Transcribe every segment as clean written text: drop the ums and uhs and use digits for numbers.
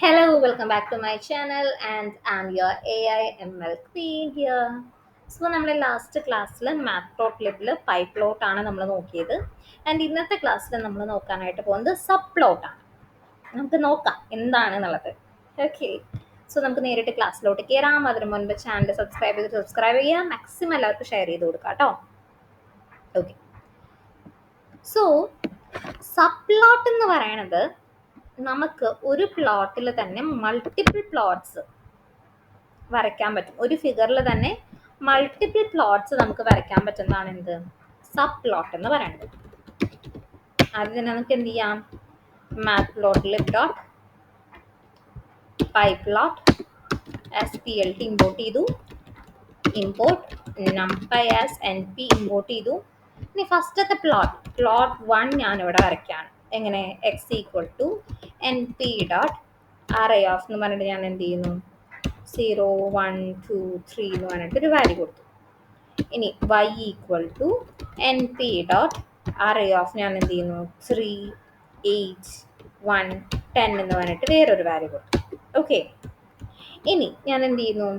Hello, welcome back to my channel and I'm your AI ML Queen here. So നമ്മുടെ last ക്ലാസ്സിൽ മാത്പ്ലോട്ട്ലിബിൽ പൈപ്ലോട്ടാണ് നമ്മൾ നോക്കിയത്. And ഇന്നത്തെ ക്ലാസ്സിൽ നമ്മൾ നോക്കാനായിട്ട് പോകുന്നത് സബ് പ്ലോട്ടാണ്. നമുക്ക് നോക്കാം എന്താണെന്നുള്ളത്. ഓക്കെ, സോ നമുക്ക് നേരിട്ട് ക്ലാസ്സിലോട്ട് കയറാം. അതിന് മുൻപ് ചാനൽ സബ്സ്ക്രൈബ് ചെയ്യുക, മാക്സിമം എല്ലാവർക്കും ഷെയർ ചെയ്ത് കൊടുക്കാം കേട്ടോ. ഓക്കെ, സോ സബ് പ്ലോട്ട് എന്ന് പറയണത് നമുക്ക് ഒരു പ്ലോട്ടിൽ തന്നെ മൾട്ടിപ്പിൾ പ്ലോട്ട്സ് വരയ്ക്കാൻ പറ്റും. ഒരു ഫിഗറിൽ തന്നെ മൾട്ടിപ്പിൾ പ്ലോട്ട്സ് നമുക്ക് വരയ്ക്കാൻ പറ്റുന്നതാണ് എന്ത് സബ് പ്ലോട്ട് എന്ന് പറയുന്നത്. ആദ്യം തന്നെ നമുക്ക് എന്ത് ചെയ്യാം, matplotlib dot pyplot SPLT import ചെയ്തു, import numpy as np import ചെയ്തു. ഇനി ഫസ്റ്റത്തെ പ്ലോട്ട് 1 ഞാനിവിടെ വരയ്ക്കുകയാണ്. എങ്ങനെ x equal to np dot array of എന്ന് പറഞ്ഞിട്ട് ഞാൻ എന്ത് ചെയ്യുന്നു 0 1 2 3 എന്ന് പറഞ്ഞിട്ട് ഒരു വാല്യൂ കൊടുത്തു. ഇനി y equal to np dot array of ഞാൻ എന്ത് ചെയ്യുന്നു 3 8 1 10 എന്ന് പറഞ്ഞിട്ട് വേറൊരു വാല്യൂ കൊടുത്തു. ഓക്കെ, ഇനി ഞാൻ എന്ത് ചെയ്യുന്നു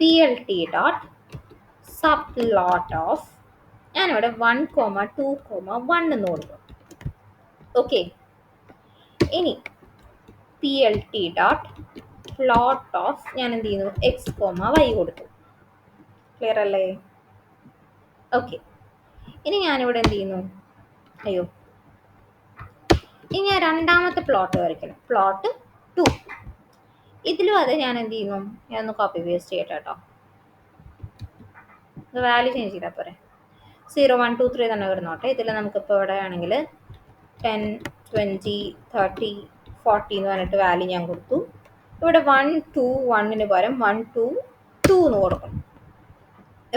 plt dot sub plot of ഞാനിവിടെ 1 2 1 എന്ന് കൊടുക്കും. ഓക്കെ, ഇനി plt ഡോട്ട് പ്ലോട്ട് ഓഫ് ഞാൻ എന്ത് ചെയ്യുന്നു x, y കൊടുത്തു. ക്ലിയർ അല്ലേ? ഓക്കെ, ഇനി ഞാനിവിടെ എന്ത് ചെയ്യുന്നു, ഇനി ഞാൻ രണ്ടാമത്തെ പ്ലോട്ട് വരയ്ക്കണം, പ്ലോട്ട് 2. ഇതിലും അത് ഞാൻ എന്ത് ചെയ്യുന്നു, ഞാനൊന്ന് കോപ്പി പേസ്റ്റ് ചെയ്യട്ടെ കേട്ടോ. വാല്യൂ ചേഞ്ച് ചെയ്താൽ പോരെ, 0 1 2 3 തന്നെ വരുന്നോട്ടെ. ഇതിൽ നമുക്കിപ്പോൾ ഇവിടെ ആണെങ്കിൽ 10 20 30 40 എന്ന് പറഞ്ഞിട്ട് വാല്യൂ ഞാൻ കൊടുത്തു. ഇവിടെ 1 2 1 പകരം 1 2 2 എന്ന് കൊടുക്കണം.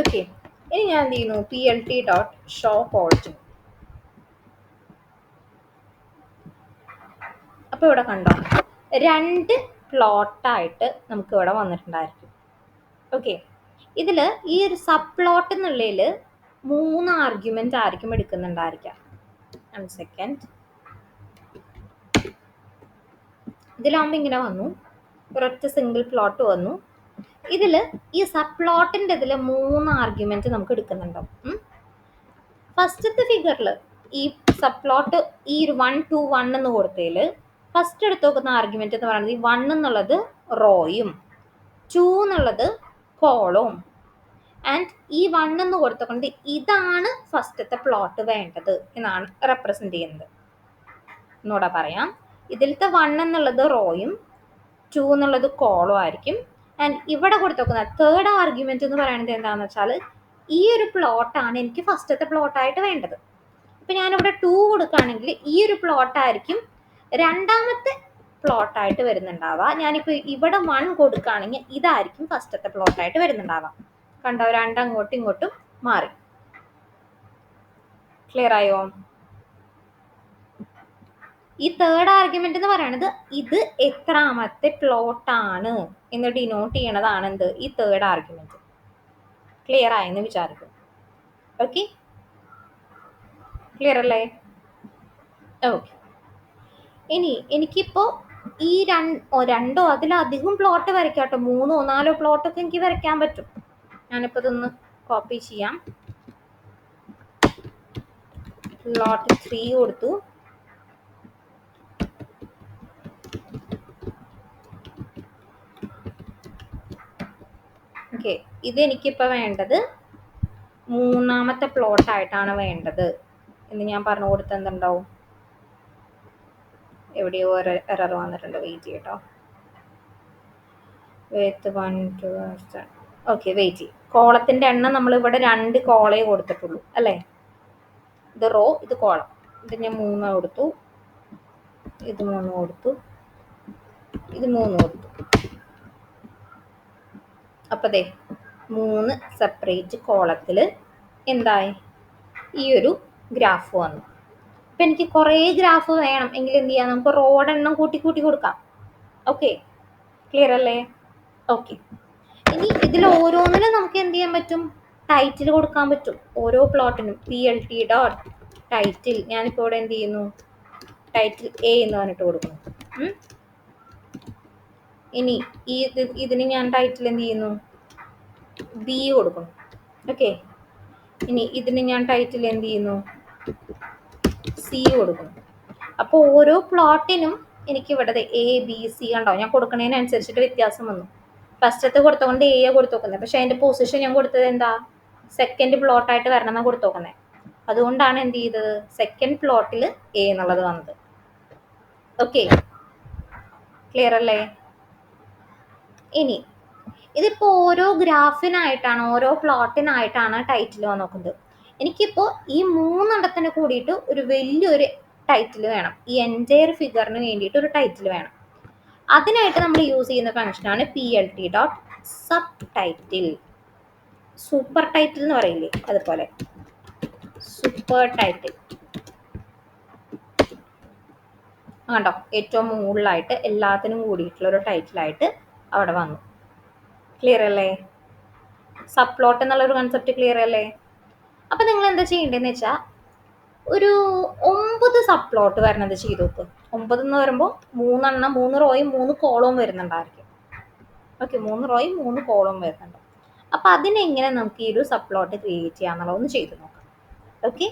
ഓക്കെ, ഇനി ഞാൻ എന്ത് ചെയ്യുന്നു plt ഡോട്ട് ഷോ കോൾസ്. അപ്പോൾ ഇവിടെ കണ്ടോ, രണ്ട് പ്ലോട്ടായിട്ട് നമുക്ക് ഇവിടെ വന്നിട്ടുണ്ടായിരിക്കും. ഓക്കെ, ഇതിൽ ഈ ഒരു സബ് പ്ലോട്ട് എന്നുള്ളതിൽ 3 ആർഗ്യുമെന്റ് ആയിരിക്കും എടുക്കുന്നുണ്ടായിരിക്കാം. 1 സെക്കൻഡ്, ഇതിലാകുമ്പോൾ ഇങ്ങനെ വന്നു, ഒരൊറ്റ സിംഗിൾ പ്ലോട്ട് വന്നു. ഇതിൽ ഈ സബ് പ്ലോട്ടിൻ്റെ ഇതിൽ 3 ആർഗ്യുമെന്റ് നമുക്ക് എടുക്കുന്നുണ്ടാവും. ഫസ്റ്റത്തെ ഫിഗറിൽ ഈ സബ് പ്ലോട്ട് ഈ 1 2 1 എന്ന് കൊടുത്തതിൽ ഫസ്റ്റ് എടുത്ത് നോക്കുന്ന ആർഗ്യുമെന്റ് എന്ന് പറയുന്നത് ഈ 1 എന്നുള്ളത് റോയും 2 എന്നുള്ളത് കോളവും ആൻഡ് ഈ 1 എന്ന് കൊടുത്തുകൊണ്ട് ഇതാണ് ഫസ്റ്റത്തെ പ്ലോട്ട് വേണ്ടത് എന്നാണ് റെപ്രസെന്റ് ചെയ്യുന്നത്. എന്നൂടെ പറയാം, ഇതിലത്തെ 1 എന്നുള്ളത് റോയും 2 എന്നുള്ളത് കോളും ആയിരിക്കും. ആൻഡ് ഇവിടെ കൊടുത്തേക്കുന്ന തേർഡ് ആർഗ്യുമെന്റ് എന്ന് പറയുന്നത് എന്താണെന്ന് വെച്ചാൽ ഈ ഒരു പ്ലോട്ടാണ് എനിക്ക് ഫസ്റ്റത്തെ പ്ലോട്ടായിട്ട് വേണ്ടത്. ഇപ്പം ഞാനിവിടെ 2 കൊടുക്കുകയാണെങ്കിൽ ഈ ഒരു പ്ലോട്ടായിരിക്കും രണ്ടാമത്തെ പ്ലോട്ടായിട്ട് വരുന്നുണ്ടാവുക. ഞാനിപ്പോൾ ഇവിടെ 1 കൊടുക്കുകയാണെങ്കിൽ ഇതായിരിക്കും ഫസ്റ്റത്തെ പ്ലോട്ടായിട്ട് വരുന്നുണ്ടാവുക. കണ്ടോ, രണ്ടങ്ങോട്ടും ഇങ്ങോട്ടും മാറി. ക്ലിയർ ആയോ? ഈ തേർഡ് ആർഗ്യുമെന്റ് എന്ന് പറയുന്നത് ഇത് എത്രാമത്തെ പ്ലോട്ടാണ് എന്ന് ഡിനോട്ട് ചെയ്യണതാണ് എന്ത് ഈ തേർഡ് ആർഗ്യുമെന്റ്. ക്ലിയർ ആയെന്ന് വിചാരിക്കും. ഓക്കെ, ക്ലിയർ അല്ലേ? ഓക്കെ, ഇനി എനിക്കിപ്പോൾ ഈ രണ്ടോ അതിലധികം പ്ലോട്ട് വരയ്ക്കാം കേട്ടോ. 3 4 പ്ലോട്ടൊക്കെ എനിക്ക് വരയ്ക്കാൻ പറ്റും. ഞാനിപ്പോൾ ഇതൊന്ന് കോപ്പി ചെയ്യാം. പ്ലോട്ട് 3 കൊടുത്തു. ഓക്കെ, ഇതെനിക്കിപ്പോൾ വേണ്ടത് 3ാമത്തെ പ്ലോട്ടായിട്ടാണ് വേണ്ടത് എന്ന് ഞാൻ പറഞ്ഞു കൊടുത്ത് എന്തുണ്ടാവും, എവിടെയോ എറർ വന്നിട്ടുണ്ട്. വെയിറ്റ് ചെയ്യട്ടോ, വിത്ത് 1 2. ഓക്കെ, വെയിറ്റ് ചെയ്യും. കോളത്തിൻ്റെ എണ്ണം നമ്മൾ ഇവിടെ 2 കോളേ കൊടുത്തിട്ടുള്ളൂ അല്ലേ. ഇത് റോ, ഇത് കോളം. ഇത് ഞാൻ 3 കൊടുത്തു, ഇത് 3 കൊടുത്തു, ഇത് 3 കൊടുത്തു. അപ്പം ദേ 3 സെപ്പറേറ്റ് കോളത്തിൽ എന്തായി ഈ ഒരു ഗ്രാഫ് വന്നു. അപ്പം എനിക്ക് കുറേ ഗ്രാഫ് വേണം എങ്കിൽ എന്ത് ചെയ്യാം, നമുക്ക് റോഡ് എണ്ണം കൂട്ടി കൂട്ടി കൊടുക്കാം. ഓക്കെ, ക്ലിയർ അല്ലേ? ഓക്കെ, ഇനി ഇതിൽ ഓരോന്നിനും നമുക്ക് എന്ത് ചെയ്യാൻ പറ്റും, ടൈറ്റിൽ കൊടുക്കാൻ പറ്റും. ഓരോ പ്ലോട്ടിനും plt ഡോട്ട് ടൈറ്റിൽ, ഞാനിപ്പോൾ ഇവിടെ എന്ത് ചെയ്യുന്നു ടൈറ്റിൽ A എന്ന് പറഞ്ഞിട്ട് കൊടുക്കുന്നു. ഇനി ഇതിന് ഞാൻ ടൈറ്റിൽ എന്ത് ചെയ്യുന്നു, ബി കൊടുക്കണം. ഓക്കെ, ഇനി ഇതിന് ഞാൻ ടൈറ്റിൽ എന്ത് ചെയ്യുന്നു, സി കൊടുക്കണം. അപ്പോൾ ഓരോ പ്ലോട്ടിനും എനിക്ക് ഇവിടെ എ ബി സി കണ്ടോ, ഞാൻ കൊടുക്കുന്നതിനനുസരിച്ചിട്ട് വ്യത്യാസം വന്നു. ഫസ്റ്റത്തെ കൊടുത്തോണ്ട് എ കൊടുത്തു നോക്കുന്നത്, പക്ഷെ അതിന്റെ പൊസിഷൻ ഞാൻ കൊടുത്തത് എന്താ, സെക്കൻഡ് പ്ലോട്ടായിട്ട് വരണം എന്നാണ് കൊടുത്തു നോക്കുന്നത്. അതുകൊണ്ടാണ് എന്ത് ചെയ്തത്, സെക്കൻഡ് പ്ലോട്ടിൽ എ എന്നുള്ളത് വന്നത്. ഓക്കെ, ക്ലിയർ അല്ലേ? ഇനി ഇതിപ്പോൾ ഓരോ ഗ്രാഫിനായിട്ടാണ്, ഓരോ പ്ലോട്ടിനായിട്ടാണ് ടൈറ്റിൽ വന്ന് നോക്കുന്നത്. എനിക്കിപ്പോൾ ഈ മൂന്നെണ്ണത്തിന് കൂടിയിട്ട് ഒരു വലിയൊരു ടൈറ്റിൽ വേണം, ഈ എൻറ്റയർ ഫിഗറിന് വേണ്ടിയിട്ട് ഒരു ടൈറ്റിൽ വേണം. അതിനായിട്ട് നമ്മൾ യൂസ് ചെയ്യുന്ന ഫംഗ്ഷനാണ് PLT.subTitle. സൂപ്പർ ടൈറ്റിൽ എന്ന് പറയില്ലേ, അതുപോലെ സൂപ്പർ ടൈറ്റിൽ. കണ്ടോ, ഏറ്റവും മുകളിലായിട്ട് എല്ലാത്തിനും കൂടിയിട്ടുള്ള ഒരു ടൈറ്റിലായിട്ട് അവിടെ വന്നു. ക്ലിയർ അല്ലേ? സബ് പ്ലോട്ട് എന്നുള്ളൊരു കൺസെപ്റ്റ് ക്ലിയർ അല്ലേ? അപ്പം നിങ്ങൾ എന്താ ചെയ്യേണ്ടതെന്ന് വെച്ചാൽ ഒരു 9 സബ് പ്ലോട്ട് വരണത് ചെയ്ത് നോക്ക്. 9 എന്ന് പറയുമ്പോൾ 3 റോയും 3 കോളവും വരുന്നുണ്ടായിരിക്കും. ഓക്കെ, 3 റോയും 3 കോളവും വരുന്നുണ്ട്. അപ്പം അതിനെങ്ങനെ നമുക്ക് ഈ ഒരു സബ് പ്ലോട്ട് ക്രിയേറ്റ് ചെയ്യാന്നുള്ളത് ഒന്ന് ചെയ്ത് നോക്കാം. ഓക്കെ.